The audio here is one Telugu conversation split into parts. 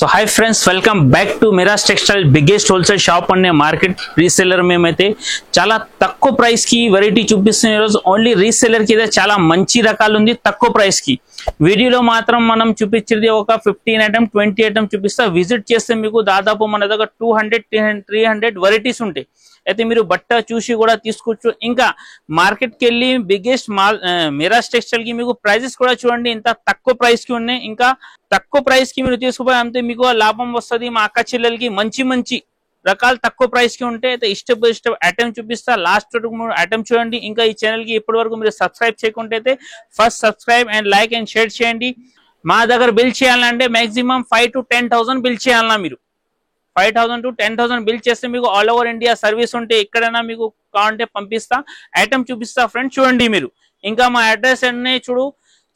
So hi friends, welcome back to Miraj textile biggest wholesale shop అనే మార్కెట్ రీసెల్లర్. మేమైతే చాలా తక్కువ ప్రైస్ కి వెరైటీ చూపిస్తున్నాం ఈరోజు. ఓన్లీ రీసెల్లర్ కి చాలా మంచి రకాలు ఉంది తక్కువ ప్రైస్ కి. వీడియోలో మాత్రం మనం చూపించేది ఒక 15 ఐటమ్ 20 ఐటమ్ చూపిస్తా. విజిట్ చేస్తే మీకు దాదాపు మన దగ్గర 200-300 వెరైటీస్ ఉంటాయి. అయితే మీరు బట్ట చూసి కూడా తీసుకోవచ్చు. ఇంకా మార్కెట్ కి వెళ్ళి బిగ్గెస్ట్ మిరాజ్ టెక్స్టైల్ కి మీకు ప్రైజెస్ కూడా చూడండి, ఇంత తక్కువ ప్రైస్ కి ఉన్నాయి. ఇంకా తక్కువ ప్రైస్ కి మీరు తీసుకుపోయి అంతే మీకు లాభం వస్తుంది. మా అక్క చెల్లెలకి మంచి మంచి రకాలు తక్కువ ప్రైస్ కి ఉంటాయి. అయితే ఇష్ట ఐటమ్ చూపిస్తా. లాస్ట్ ఐటమ్ చూడండి. ఇంకా ఈ ఛానల్ కి ఇప్పటి వరకు మీరు సబ్స్క్రైబ్ చేయకుంటే అయితే first subscribe and like and share చేయండి. మా దగ్గర బిల్ చేయాలంటే మాక్సిమం 5,000 to 10,000 బిల్ చేయాలన్నా మీరు 5,000 to 10,000 బిల్ చేస్తే మీకు ఆల్ ఓవర్ ఇండియా సర్వీస్ ఉంటే ఎక్కడైనా మీకు కావాలంటే పంపిస్తా. ఐటమ్ చూపిస్తా ఫ్రెండ్స్, చూడండి మీరు. ఇంకా మా అడ్రస్ అన్నీ చూడు,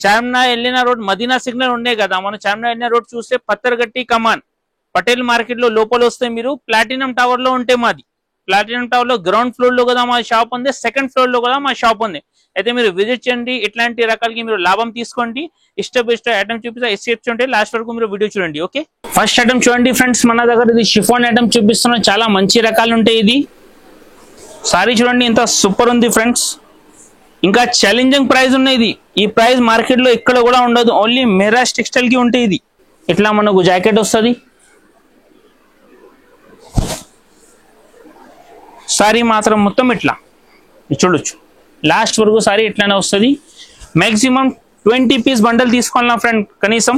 చార్మినార్ ఎల్లినా రోడ్ మదీనా సిగ్నల్ ఉన్నాయి కదా, మనం చార్మినార్ ఎల్లినా రోడ్ చూస్తే పత్తర్గట్టి కమాన్ పటేల్ మార్కెట్ లో లోపల వస్తే మీరు ప్లాటినం టవర్ లో ఉంటే మాది. ప్లాటినం టవర్ లో గ్రౌండ్ ఫ్లోర్ లో కదా మా షాప్ ఉంది, సెకండ్ ఫ్లోర్ లో కూడా మా షాప్ ఉంది. అయితే మీరు విజిట్ చేయండి. ఇట్లాంటి రకాలకి మీరు లాభం తీసుకోండి. ఇష్ట ఐటమ్ చూపిస్తా. ఎస్సీఎఫ్ ఉంటే లాస్ట్ వరకు మీరు వీడియో చూడండి. ఓకే, ఫస్ట్ ఐటమ్ చూడండి ఫ్రెండ్స్. మన దగ్గర ఇది షిఫాన్ ఐటమ్ చూపిస్తున్నాం. చాలా మంచి రకాలు ఉంటాయి. ఇది సారీ చూడండి, ఇంత సూపర్ ఉంది ఫ్రెండ్స్. ఇంకా ఛాలెంజింగ్ ప్రైస్ ఉన్నాయి. ఇది ఈ ప్రైస్ మార్కెట్ లో ఎక్కడ కూడా ఉండదు, ఓన్లీ మిరాజ్ టెక్స్టైల్ కి ఉంటాయి. ఇది ఇట్లా మనకు జాకెట్ వస్తుంది. సారీ మాత్రం మొత్తం ఇట్లా చూడొచ్చు, లాస్ట్ వరకు సారీ ఇట్లానే వస్తుంది. మాక్సిమం 20 పీస్ బండల్ తీసుకోవాలన్నా ఫ్రెండ్ కనీసం.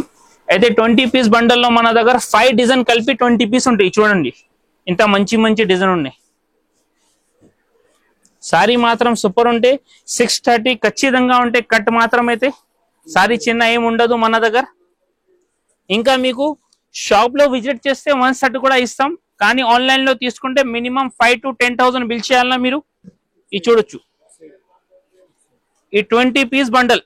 అయితే 20 పీస్ బండల్లో మన దగ్గర 5 డిజైన్ కలిపి 20 పీస్ ఉంటాయి. చూడండి ఇంత మంచి మంచి డిజైన్ ఉన్నాయి. సారీ మాత్రం సూపర్ ఉంటే 630 ఖచ్చితంగా ఉంటే కట్ మాత్రం. అయితే సారీ చిన్న ఏం ఉండదు మన దగ్గర. ఇంకా మీకు షాప్ లో విజిట్ చేస్తే 1 షర్ట్ కూడా ఇస్తాం. కానీ ఆన్లైన్ లో తీసుకుంటే మినిమం 5,000 to 10,000 బిల్ చేయాలన్నా మీరు. ఇది చూడొచ్చు, ఈ 20 పీస్ బండల్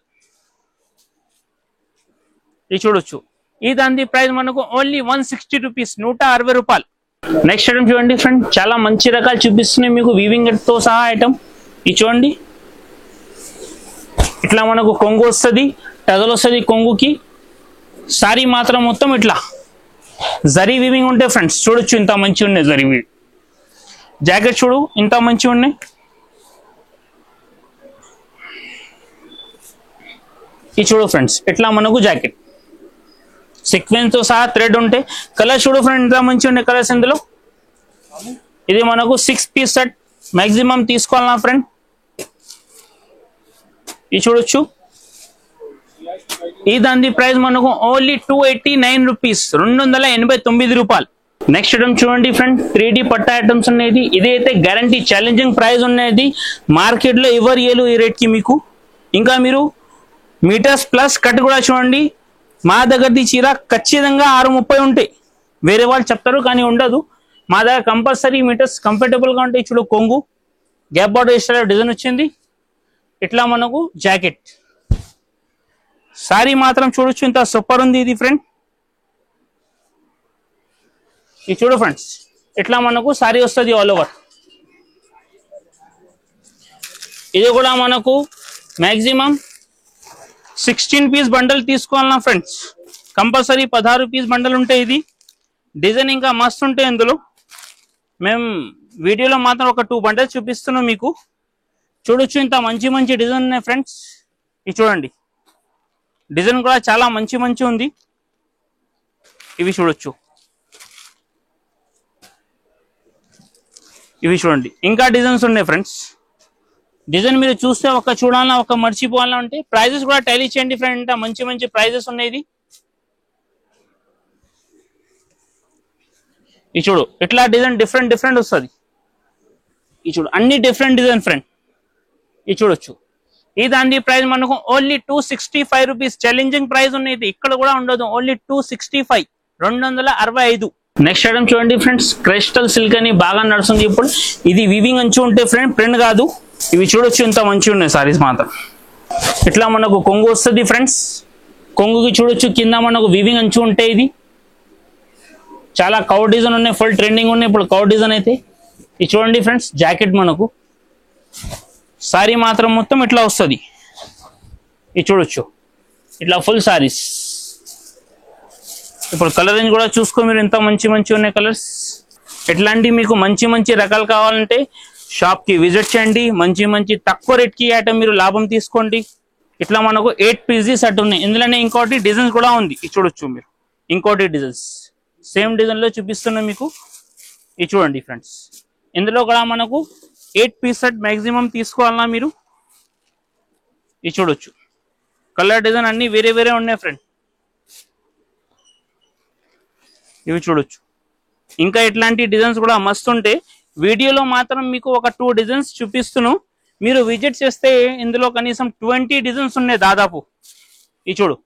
ఇది చూడొచ్చు. ఈ దాని ప్రైస్ మనకు ఓన్లీ 160 రూపీస్, 160 రూపాయలు. నెక్స్ట్ ఐటమ్ చూడండి ఫ్రెండ్, చాలా మంచి రకాలు చూపిస్తున్నాయి మీకు వీవింగ్ తో సహా ఐటమ్. ఇది చూడండి, ఇట్లా మనకు కొంగు వస్తుంది, టజల్ వస్తుంది కొంగుకి. సారీ మాత్రం మొత్తం ఇట్లా జరీ వీవింగ్ ఉంటాయి ఫ్రెండ్స్. చూడొచ్చు ఇంత మంచి ఉన్నాయి జరీ వీవింగ్. జాకెట్ చూడు ఇంత మంచి ఉన్నాయి. ఇది చూడు ఫ్రెండ్స్, ఇట్లా మనకు జాకెట్ సీక్వెన్స్ తో సహా థ్రెడ్ ఉంటాయి. కలర్ చూడు ఫ్రెండ్ ఇంత మంచి ఉన్నాయి కలర్స్ ఇందులో. ఇది మనకు 6 పీస్ సెట్ మాక్సిమం తీసుకోవాలన్నా ఫ్రెండ్. ఇది చూడొచ్చు, ఈ దాని ప్రైస్ మనకు ఓన్లీ 289 రూపీస్, 289 రూపాయలు. నెక్స్ట్ ఐటమ్ చూడండి ఫ్రెండ్, 3D పట్టా ఐటమ్స్ ఉన్నాయి. ఇది అయితే గ్యారంటీ ఛాలెంజింగ్ ప్రైస్ ఉన్నది. మార్కెట్ లో ఎవరు ఇయ్యలు ఈ రేట్ కి మీకు. ఇంకా మీరు మీటర్స్ ప్లస్ కట్ కూడా చూడండి. మా దగ్గరది చీర ఖచ్చితంగా 630 ఉంటాయి. వేరే వాళ్ళు చెప్తారు కానీ ఉండదు. మా దగ్గర కంపల్సరీ మీటర్స్ కంఫర్టబుల్ గా ఉంటాయి. చూడు కొంగు గ్యాప్ బార్డర్ స్టైల్ డిజైన్ వచ్చింది. ఇట్లా మనకు జాకెట్. సారీ మాత్రం చూడొచ్చు ఇంత సూపర్ ఉంది ఇది ఫ్రెండ్. ఇది చూడు ఫ్రెండ్స్, ఇట్లా మనకు సారీ వస్తుంది ఆల్ ఓవర్. ఇది కూడా మనకు మాక్సిమం 16 పీస్ బండల్ తీసుకోవాలన్నా ఫ్రెండ్స్. కంపల్సరీ 16 పీస్ బండల్ ఉంటాయి. ఇది డిజైన్ ఇంకా మస్తు ఉంటాయి ఇందులో. మేము వీడియోలో మాత్రం ఒక 2 బండల్స్ చూపిస్తున్నాం మీకు. చూడొచ్చు ఇంత మంచి మంచి డిజైన్ ఉన్నాయి ఫ్రెండ్స్. ఇది చూడండి, డిజైన్ కూడా చాలా మంచి మంచి ఉంది. ఇవి చూడొచ్చు, ఇవి చూడండి ఇంకా డిజైన్స్ ఉన్నాయి ఫ్రెండ్స్. డిజైన్ మీరు చూస్తే ఒక చూడాలన్నా ఒక మర్చిపోవాలన్నా అంటే ప్రైజెస్ కూడా టాలీ చేయండి ఫ్రెండ్. ఇంత మంచి మంచి ప్రైజెస్ ఉన్నాయి. ఇది చూడు ఇట్లా డిజైన్ డిఫరెంట్ వస్తుంది. ఇది చూడు అన్ని డిఫరెంట్ డిజైన్ ఫ్రెండ్. ఇది చూడొచ్చు, ఈ దాని ప్రైస్ మనకు ఓన్లీ 265 రూపీస్. ఛాలెంజింగ్ ప్రైస్ ఉన్నది, ఇక్కడ కూడా ఉండదు. ఓన్లీ 265, 265. నెక్స్ట్ ఐటమ్ చూడండి ఫ్రెండ్స్, క్రిస్టల్ సిల్క్ అని బాగా నడుస్తుంది ఇప్పుడు. ఇది వీవింగ్ అంచు ఉంటే ఫ్రెండ్, ప్రింట్ కాదు. ఇవి చూడొచ్చు ఇంత మంచిగా ఉన్నాయి సారీస్ మాత్రం. ఇట్లా మనకు కొంగు వస్తుంది ఫ్రెండ్స్. కొంగుకి చూడొచ్చు కింద మనకు వీవింగ్ అంచు ఉంటాయి. ఇది చాలా కౌ డిజైన్ ఉన్నాయి, ఫుల్ ట్రెండింగ్ ఉన్నాయి ఇప్పుడు కౌ డిజైన్ అయితే. ఇది చూడండి ఫ్రెండ్స్, జాకెట్ మనకు సారీ మాత్రం మొత్తం ఇట్లా వస్తుంది. ఇది చూడొచ్చు ఇట్లా ఫుల్ సారీస్. ఇప్పుడు కలర్ రేంజ్ కూడా చూసుకో మీరు, ఎంత మంచి మంచి ఉన్నాయి కలర్స్. ఎట్లాంటి మీకు మంచి మంచి రకాలు కావాలంటే షాప్ కి విజిట్ చేయండి. మంచి మంచి తక్కువ రేట్ కి ఐటమ్ మీరు లాభం తీసుకోండి. ఇట్లా మనకు 8 పీసెస్ సెట్ ఉన్నాయి. ఇందులోనే ఇంకోటి డిజైన్స్ కూడా ఉంది, ఇది చూడొచ్చు మీరు. ఇంకోటి డిజైన్స్ సేమ్ డిజైన్ లో చూపిస్తున్నా మీకు, ఇది చూడండి ఫ్రెండ్స్. ఇందులో కూడా మనకు 8 పీస్ సెట్ మాక్సిమం తీసుకోవాలన్నా మీరు. ఇది చూడొచ్చు, కలర్ డిజైన్ అన్ని వేరే వేరే ఉన్నాయి ఫ్రెండ్. ఇవి చూడొచ్చు. ఇంకా ఇట్లాంటి డిజైన్స్ కూడా మస్తు ఉంటాయి. వీడియోలో మాత్రం మీకు ఒక 2 డిజైన్స్ చూపిస్తున్నాను. మీరు విజిట్ చేస్తే ఇందులో కనీసం 20 డిజైన్స్ ఉన్నాయి దాదాపు. ఇది చూడు,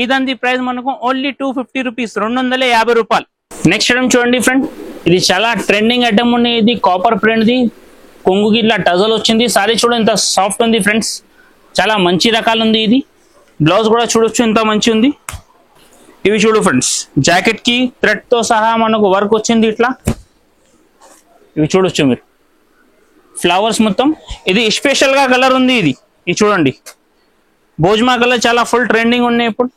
ఇదంది ప్రైస్ మనకు ఓన్లీ 250 రూపీస్, 250 రూపాయలు. నెక్స్ట్ ఐటమ్ చూడండి ఫ్రెండ్, ఇది చాలా ట్రెండింగ్ ఐటమ్ ఉన్నాయి. ఇది కాపర్ ప్రింట్ ది, కొంగుకి ఇట్లా టజల్ వచ్చింది. సారీ చూడు ఎంత సాఫ్ట్ ఉంది ఫ్రెండ్స్, చాలా మంచి రకాలు ఉంది. ఇది బ్లౌజ్ కూడా చూడొచ్చు ఎంత మంచి ఉంది. ఇవి చూడు ఫ్రెండ్స్, జాకెట్ కి థ్రెడ్ తో సహా మనకు వర్క్ వచ్చింది ఇట్లా. ఇవి చూడొచ్చు మీరు, ఫ్లవర్స్ మొత్తం. ఇది స్పెషల్ గా కలర్ ఉంది ఇది చూడండి, భోజ్మా కలర్. చాలా ఫుల్ ట్రెండింగ్ ఉన్నాయి ఇప్పుడు,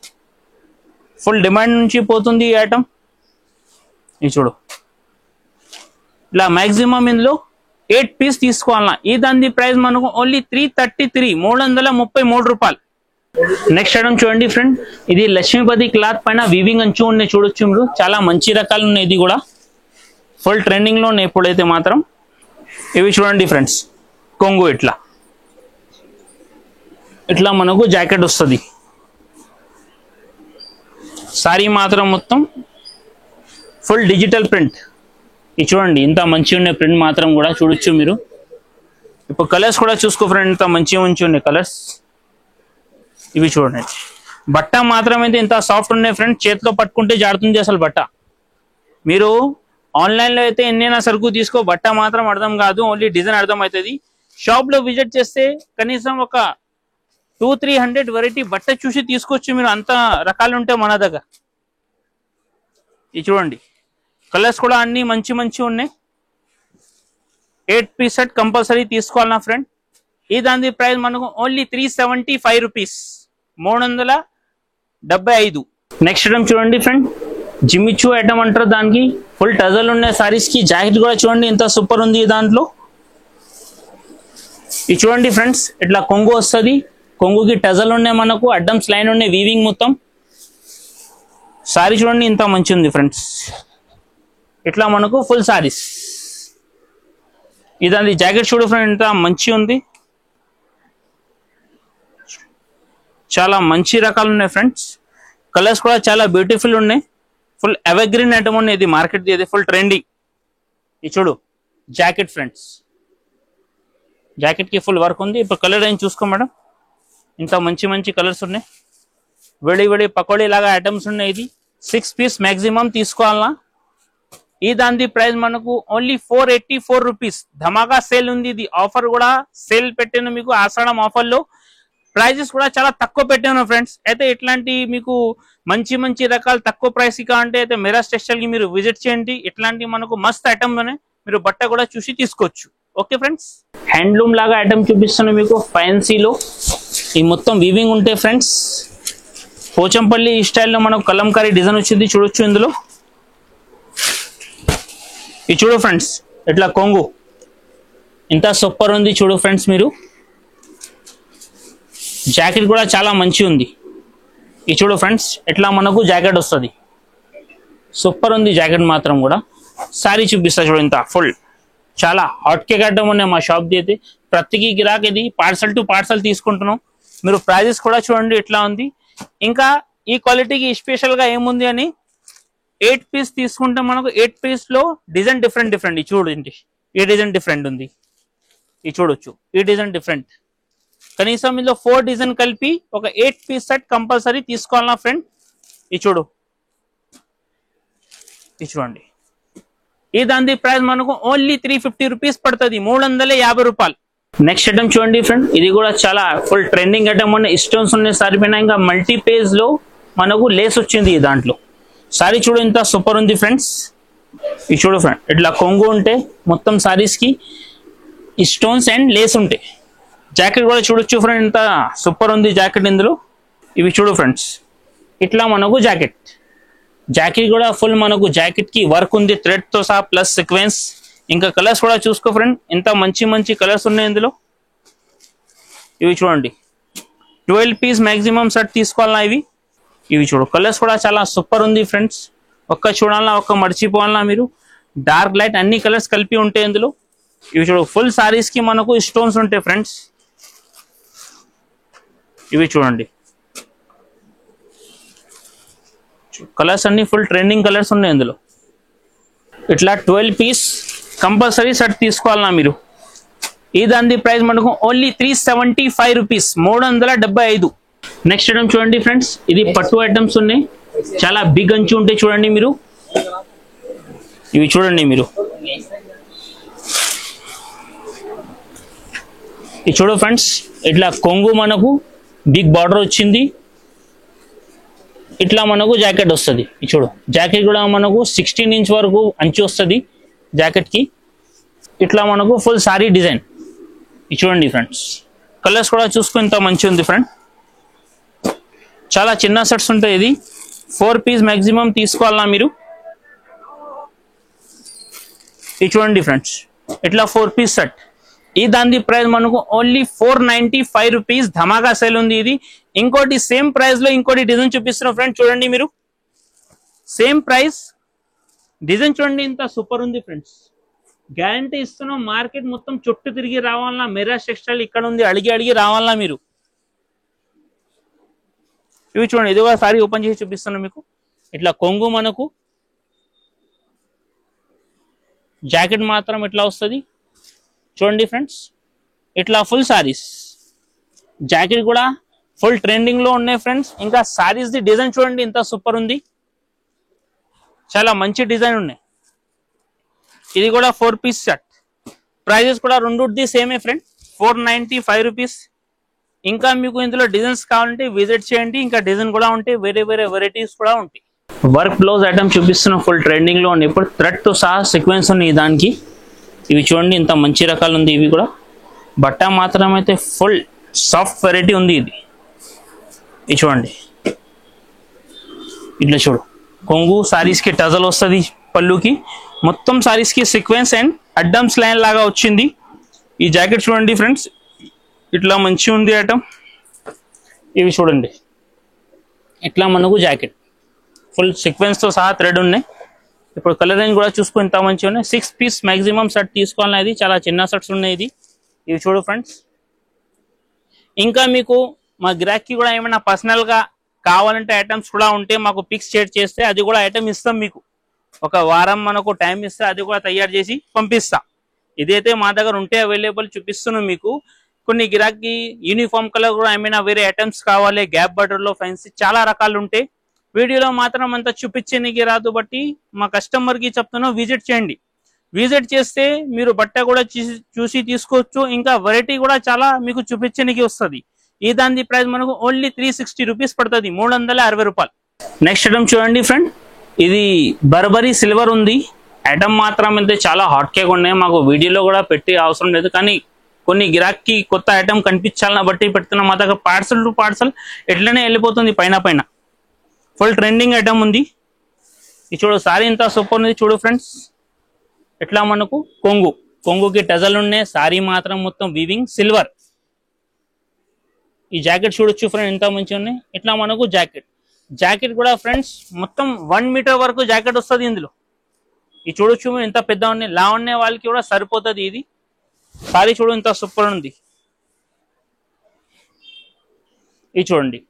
ఫుల్ డిమాండ్ నుంచి పోతుంది ఈ ఐటమ్. ఇది చూడు, ఇలా మాక్సిమం ఇందులో 8 పీస్ తీసుకోవాలన్నా. ఈ దాని ప్రైస్ మనకు ఓన్లీ 333, 333 రూపాయలు. నెక్స్ట్ ఐటమ్ చూడండి ఫ్రెండ్, ఇది లక్ష్మీపతి క్లాత్ పైన వీవింగ్ అంచు ఉన్నాయి చూడొచ్చు మీరు. చాలా మంచి రకాలు ఉన్నాయి, ఇది కూడా ఫుల్ ట్రెండింగ్ లో ఉన్నాయి ఇప్పుడైతే మాత్రం. ఇవి చూడండి ఫ్రెండ్స్, కొంగు ఇట్లా ఇట్లా మనకు జాకెట్ వస్తుంది. సారీ మాత్రం మొత్తం ఫుల్ డిజిటల్ ప్రింట్. ఇది చూడండి ఇంత మంచి ఉన్నాయి ప్రింట్ మాత్రం కూడా చూడొచ్చు మీరు. ఇప్పుడు కలర్స్ కూడా చూసుకో ఫ్రెండ్, ఇంత మంచి మంచి ఉన్నాయి కలర్స్. ఇవి చూడండి, బట్ట మాత్రం అయితే ఇంత సాఫ్ట్ ఉన్నాయి ఫ్రెండ్, చేతిలో పట్టుకుంటే జారుతుంది అసలు బట్ట. మీరు ఆన్లైన్ లో అయితే ఎన్నైనా సరుకు తీసుకో, బట్ట మాత్రం అర్థం కాదు, ఓన్లీ డిజైన్ అర్థం అవుతుంది. షాప్ లో విజిట్ చేస్తే కనీసం ఒక 200-300 వెరైటీ బట్ట చూసి తీసుకోవచ్చు మీరు, అంత రకాలు ఉంటాయి మన దగ్గర. ఇది చూడండి, కలర్స్ కూడా అన్ని మంచి మంచి ఉన్నాయి. 8 పీస్ సెట్ కంపల్సరీ తీసుకోవాలన్నా ఫ్రెండ్. ఈ దాని ప్రైస్ మనకు ఓన్లీ 375 రూపీస్, 375. నెక్స్ట్ ఐటమ్ చూడండి ఫ్రెండ్, జిమ్మిచూ ఐటమ్ అంటారు దానికి. ఫుల్ టజల్ ఉన్నాయి సారీస్ కి. జాకెట్ కూడా చూడండి ఎంత సూపర్ ఉంది దాంట్లో. ఇది చూడండి ఫ్రెండ్స్, ఇట్లా కొంగు వస్తుంది, కొంగుకి టజల్ ఉన్నాయి మనకు, అడ్డమ్స్ లైన్ ఉన్నాయి, వీవింగ్ మొత్తం. సారీ చూడండి ఇంత మంచి ఉంది ఫ్రెండ్స్, ఇట్లా మనకు ఫుల్ సారీస్. ఇదండి జాకెట్ చూడు ఫ్రెండ్ ఎంత మంచి ఉంది, చాలా మంచి రకాలు ఉన్నాయి ఫ్రెండ్స్. కలర్స్ కూడా చాలా బ్యూటిఫుల్ ఉన్నాయి, ఫుల్ ఎవర్ గ్రీన్ ఐటమ్ ఉన్నాయి. ఇది మార్కెట్ ఇది ఫుల్ ట్రెండింగ్. ఇది చూడు జాకెట్ ఫ్రెండ్స్, జాకెట్ కి ఫుల్ వర్క్ ఉంది. ఇప్పుడు కలర్ రేంజ్ చూసుకో మేడం, ఇంత మంచి మంచి కలర్స్ ఉన్నాయి. వేడి వేడి పకోడీ లాగా ఐటమ్స్ ఉన్నాయి. ఇది 6 పీస్ మాక్సిమం తీసుకోవాలన్నా. ఈ దాని ప్రైస్ మనకు ఓన్లీ 484 రూపీస్. ధమాకా సేల్ ఉంది, ఇది ఆఫర్ కూడా సేల్ పెట్టాను మీకు ఆషాఢం ఆఫర్ లో. ప్రైజెస్ కూడా చాలా తక్కువ పెట్టాను ఫ్రెండ్స్. అయితే ఇట్లాంటి మీకు మంచి మంచి రకాలు తక్కువ ప్రైస్ కావాలంటే అయితే మిరాజ్ టెక్స్టైల్ కి మీరు విజిట్ చేయండి. ఇట్లాంటి మనకు మస్త్ ఐటమ్ లోనే మీరు బట్ట కూడా చూసి తీసుకోవచ్చు. ఓకే ఫ్రెండ్స్, హ్యాండ్లూమ్ లాగా ఐటమ్ చూపిస్తాను మీకు ఫ్యాన్సీలో. ఈ మొత్తం వీవింగ్ ఉంటాయి ఫ్రెండ్స్. పోచంపల్లి స్టైల్లో మనకు కలంకారీ డిజైన్ వచ్చింది చూడొచ్చు ఇందులో. ఇది చూడు ఫ్రెండ్స్, ఇట్లా కొంగు ఇంత సూపర్ ఉంది చూడు ఫ్రెండ్స్ మీరు. జాకెట్ కూడా చాలా మంచి ఉంది. ఇది చూడు ఫ్రెండ్స్, ఇట్లా మనకు జాకెట్ వస్తుంది, సూపర్ ఉంది జాకెట్ మాత్రం కూడా. సారీ చూపిస్తా చూడు, ఇంత ఫుల్ చాలా హాట్ కేక్ ఐటమ్ ఉన్నాయి మా షాప్ ది. అయితే ప్రతికి గిరాక్ ఇది పార్సల్ టు పార్సల్ తీసుకుంటున్నాం. మీరు ప్రైజెస్ కూడా చూడండి ఎట్లా ఉంది. ఇంకా ఈ క్వాలిటీకి స్పెషల్ గా ఏముంది అని 8 పీస్ తీసుకుంటే మనకు 8 పీస్ లో డిజైన్ డిఫరెంట్. ఇది చూడండి, ఈ డిజైన్ డిఫరెంట్ ఉంది, ఇది చూడొచ్చు, ఈ డిజైన్ డిఫరెంట్. కనీసం ఇందులో 4 డిజైన్ కలిపి ఒక 8 పీస్ సెట్ కంపల్సరీ తీసుకోవాలన్నా ఫ్రెండ్. ఇది చూడు, ఇది చూడండి. ఈ దాని ప్రైస్ మనకు ఓన్లీ 350 రూపీస్ పడుతుంది, 350 రూపాయలు. నెక్స్ట్ ఐటమ్ చూడండి ఫ్రెండ్, ఇది కూడా చాలా ఫుల్ ట్రెండింగ్ ఐటమ్ ఉన్నాయి. స్టోన్స్ ఉన్నాయి సారీ పైన, ఇంకా మల్టీ పేజ్ లో మనకు లేస్ వచ్చింది దాంట్లో. సారీ చూడు ఇంత సూపర్ ఉంది ఫ్రెండ్స్. ఇది చూడు ఫ్రెండ్, ఇట్లా కొంగు ఉంటే మొత్తం సారీస్ కి స్టోన్స్ అండ్ లేస్ ఉంటాయి. జాకెట్ కూడా చూడొచ్చు ఫ్రెండ్, ఇంత సూపర్ ఉంది జాకెట్ ఇందులో. ఇవి చూడు ఫ్రెండ్స్, ఇట్లా మనకు జాకెట్ జాకెట్ కూడా ఫుల్ మనకు జాకెట్ కి వర్క్ ఉంది థ్రెడ్ తో సహా ప్లస్ సీక్వెన్స్. ఇంకా కలర్స్ కూడా చూసుకో ఫ్రెండ్, ఎంత మంచి మంచి కలర్స్ ఉన్నాయి ఇందులో. ఇవి చూడండి 12 పీస్ మాక్సిమం సెట్ తీసుకోవాలన్నా ఇవి చూడు కలర్స్ కూడా చాలా సూపర్ ఉంది ఫ్రెండ్స్. ఒక్క చూడాలన్నా ఒక్క మర్చిపోవాలన్నా మీరు. డార్క్ లైట్ అన్ని కలర్స్ కలిపి ఉంటాయి ఇందులో. ఇవి చూడు ఫుల్ సారీస్ కి మనకు స్టోన్స్ ఉంటాయి ఫ్రెండ్స్. ఇవి చూడండి కలర్స్ అన్ని ఫుల్ ట్రెండింగ్ కలర్స్ ఉన్నాయి ఇందులో. ఇట్లా 12 పీస్ కంపల్సరీ సెట్ తీసుకోవాలన్నా మీరు. ఈ దాని ప్రైస్ మనకు ఓన్లీ 375 రూపీస్, 375. నెక్స్ట్ ఐటమ్ చూడండి ఫ్రెండ్స్, ఇది పట్టు ఐటమ్స్ ఉన్నాయి, చాలా బిగ్ అంచు ఉంటాయి చూడండి మీరు. ఇవి చూడండి మీరు, ఇది చూడు ఫ్రెండ్స్, ఇట్లా కొంగు మనకు బిగ్ బార్డర్ వచ్చింది. ఇట్లా మనకు జాకెట్ వస్తుంది. ఇది చూడు జాకెట్ కూడా మనకు 16 ఇంచ్ వరకు అంచు వస్తుంది జాకెట్ కి. ఇట్లా మనకు ఫుల్ సారీ డిజైన్. ఇది చూడండి ఫ్రెండ్స్, కలర్స్ కూడా చూసుకుని ఇంత మంచి ఉంది ఫ్రెండ్. చాలా చిన్న సెట్స్ ఉంటాయి. ఇది 4 పీస్ మాక్సిమం తీసుకోవాలన్నా మీరు. ఇది చూడండి ఫ్రెండ్స్, ఇట్లా 4 పీస్ సెట్. ఈ దాని ప్రైస్ మనకు ఓన్లీ 495 రూపీస్. ధమాకా సేల్ ఉంది ఇది. ఇంకోటి సేమ్ ప్రైస్ లో ఇంకోటి డిజైన్ చూపిస్తున్నా ఫ్రెండ్, చూడండి మీరు. సేమ్ ప్రైస్ డిజైన్ చూడండి, ఇంత సూపర్ ఉంది ఫ్రెండ్స్. గ్యారంటీ ఇస్తున్నాం, మార్కెట్ మొత్తం చుట్టూ తిరిగి రావాలన్నా మిరాజ్ టెక్స్టైల్ ఇక్కడ ఉంది, అడిగి రావాలన్నా మీరు. ఇవి చూడండి, ఇది కూడా సారీ ఓపెన్ చేసి చూపిస్తున్నాం మీకు. ఇట్లా కొంగు మనకు జాకెట్ మాత్రం ఇట్లా వస్తుంది చూడండి ఫ్రెండ్స్. ఇట్లా ఫుల్ సారీస్, జాకెట్ కూడా ఫుల్ ట్రెండింగ్ లో ఉన్నాయి ఫ్రెండ్స్. ఇంకా సారీస్ ది డిజైన్ చూడండి ఎంత సూపర్ ఉంది, చాలా మంచి డిజైన్ ఉన్నాయి. ఇది కూడా 4 పీస్ సెట్. ప్రైజెస్ కూడా రెండుది సేమే ఫ్రెండ్, 495 రూపీస్. ఇంకా మీకు ఇందులో డిజైన్స్ కావాలంటే విజిట్ చేయండి. ఇంకా డిజైన్ కూడా ఉంటాయి, వేరే వెరైటీస్ కూడా ఉంటాయి. వర్క్ బ్లౌజ్ ఐటమ్ చూపిస్తున్నాం, ఫుల్ ట్రెండింగ్ లో ఉంది ఇప్పుడు. థ్రెడ్ తో సహా సీక్వెన్స్ ఉన్నాయి దానికి. ఇవి చూడండి ఇంత మంచి రకాలు ఉంది. ఇవి కూడా బట్ట మాత్రం అయితే ఫుల్ సాఫ్ట్ వెరైటీ ఉంది ఇది. ఇది చూడండి, ఇట్లా చూడు కొంగు సారీస్ కి టజల్ వస్తుంది పళ్ళుకి. మొత్తం సారీస్ కి సీక్వెన్స్ అండ్ అడ్డమ్స్ లైన్ లాగా వచ్చింది. ఈ జాకెట్ చూడండి ఫ్రెండ్స్, ఇట్లా మంచి ఉంది ఐటమ్. ఇవి చూడండి, ఇట్లా మనకు జాకెట్ ఫుల్ సీక్వెన్స్ తో సహా థ్రెడ్ ఉన్నాయి. ఇప్పుడు కలర్ రేంజ్ కూడా చూసుకుని ఇంత మంచిగా ఉన్నాయి. 6 పీస్ మాక్సిమం సెట్ తీసుకోవాలనేది, చాలా చిన్న సెట్స్ ఉన్నాయి ఇది. ఇవి చూడు ఫ్రెండ్స్. ఇంకా మీకు మా గిరాకీ కూడా ఏమైనా పర్సనల్ గా కావాలంటే ఐటమ్స్ కూడా ఉంటే మాకు పిక్స్ షేర్ చేస్తే అది కూడా ఐటమ్ ఇస్తాం మీకు. ఒక వారం మనకు టైం ఇస్తే అది కూడా తయారు చేసి పంపిస్తాం. ఇదైతే మా దగ్గర ఉంటే అవైలబుల్ చూపిస్తున్నాం మీకు. కొన్ని గిరాకీ యూనిఫామ్ కలర్ కూడా ఏమైనా వేరే ఐటమ్స్ కావాలి, గ్యాప్ బార్డర్ లో ఫ్యాన్సీ చాలా రకాలు ఉంటాయి. వీడియోలో మాత్రం అంతా చూపించడానికి రాదు, బట్టి మా కస్టమర్ కి చెప్తున్నాం విజిట్ చేయండి. విజిట్ చేస్తే మీరు బట్ట కూడా చూసి తీసుకోవచ్చు. ఇంకా వెరైటీ కూడా చాలా మీకు చూపించడానికి వస్తుంది. ఈ దాని ప్రైస్ మనకు ఓన్లీ 360 రూపీస్ పడుతుంది, 360 రూపాయలు. నెక్స్ట్ ఐటమ్ చూడండి ఫ్రెండ్, ఇది బర్బరీ సిల్వర్ ఉంది. ఐటమ్ మాత్రం అయితే చాలా హాట్ కేక్ ఉన్నాయి. మాకు వీడియోలో కూడా పెట్టి అవసరం లేదు, కానీ కొన్ని గిరాకీ కొత్త ఐటమ్ కనిపించాలని బట్టి పెడుతున్నాం. మా దగ్గర పార్సల్ టు పార్సల్ ఎట్లనే వెళ్ళిపోతుంది పైన. ఫుల్ ట్రెండింగ్ ఐటమ్ ఉంది. ఇది చూడు సారీ ఇంత సూపర్ ఉంది చూడు ఫ్రెండ్స్. ఇట్లా మనకు కొంగుకి టజల్ ఉన్నాయి. సారీ మాత్రం మొత్తం వీవింగ్ సిల్వర్. ఈ జాకెట్ చూడొచ్చు ఫ్రెండ్ ఎంత మంచిగా ఉన్నాయి. ఇట్లా మనకు జాకెట్ కూడా ఫ్రెండ్స్ మొత్తం 1 మీటర్ వరకు జాకెట్ వస్తుంది ఇందులో. ఇది చూడొచ్చు ఎంత పెద్ద ఉన్నాయి, లా ఉండే వాళ్ళకి కూడా సరిపోతుంది ఇది. సారీ చూడు ఇంత సూపర్ ఉంది. ఇది చూడండి,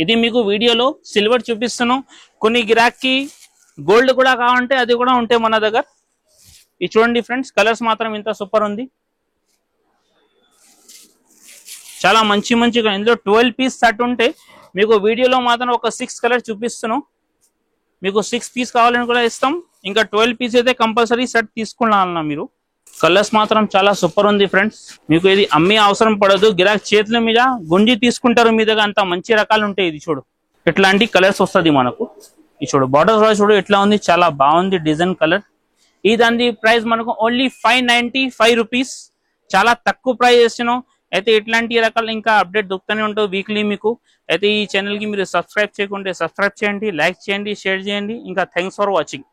ఇది మీకు వీడియోలో సిల్వర్ చూపిస్తున్నాం. కొన్ని గిరాకీ గోల్డ్ కూడా కావాలంటే అది కూడా ఉంటాయి మన దగ్గర. ఇది చూడండి ఫ్రెండ్స్, కలర్స్ మాత్రం ఇంత సూపర్ ఉంది, చాలా మంచిగా. ఇందులో 12 పీస్ సెట్ ఉంటే మీకు వీడియోలో మాత్రం ఒక 6 కలర్ చూపిస్తున్నాం. మీకు 6 పీస్ కావాలని కూడా ఇస్తాం. ఇంకా 12 పీస్ అయితే కంపల్సరీ సెట్ తీసుకున్నా మీరు. కలర్స్ మాత్రం చాలా సూపర్ ఉంది ఫ్రెండ్స్. మీకు ఇది అమ్మే అవసరం పడదు, గిరాక్ చేతుల మీద గుంజి తీసుకుంటారు మీ దగ్గర, అంత మంచి రకాలు ఉంటాయి. ఇది చూడు ఇట్లాంటి కలర్స్ వస్తుంది మనకు. ఇది చూడు బార్డర్ కూడా చూడు ఎట్లా ఉంది, చాలా బాగుంది డిజైన్ కలర్. ఈ దాని ప్రైస్ మనకు ఓన్లీ 595 రూపీస్, చాలా తక్కువ ప్రైస్ చేసినాం. అయితే ఇట్లాంటి రకాల ఇంకా అప్డేట్ దొరుకుతూనే ఉంటావు వీక్లీ మీకు. అయితే ఈ ఛానల్ కి మీరు సబ్స్క్రైబ్ చేయకుంటే సబ్స్క్రైబ్ చేయండి, లైక్ చేయండి, షేర్ చేయండి. ఇంకా థ్యాంక్స్ ఫర్ వాచింగ్.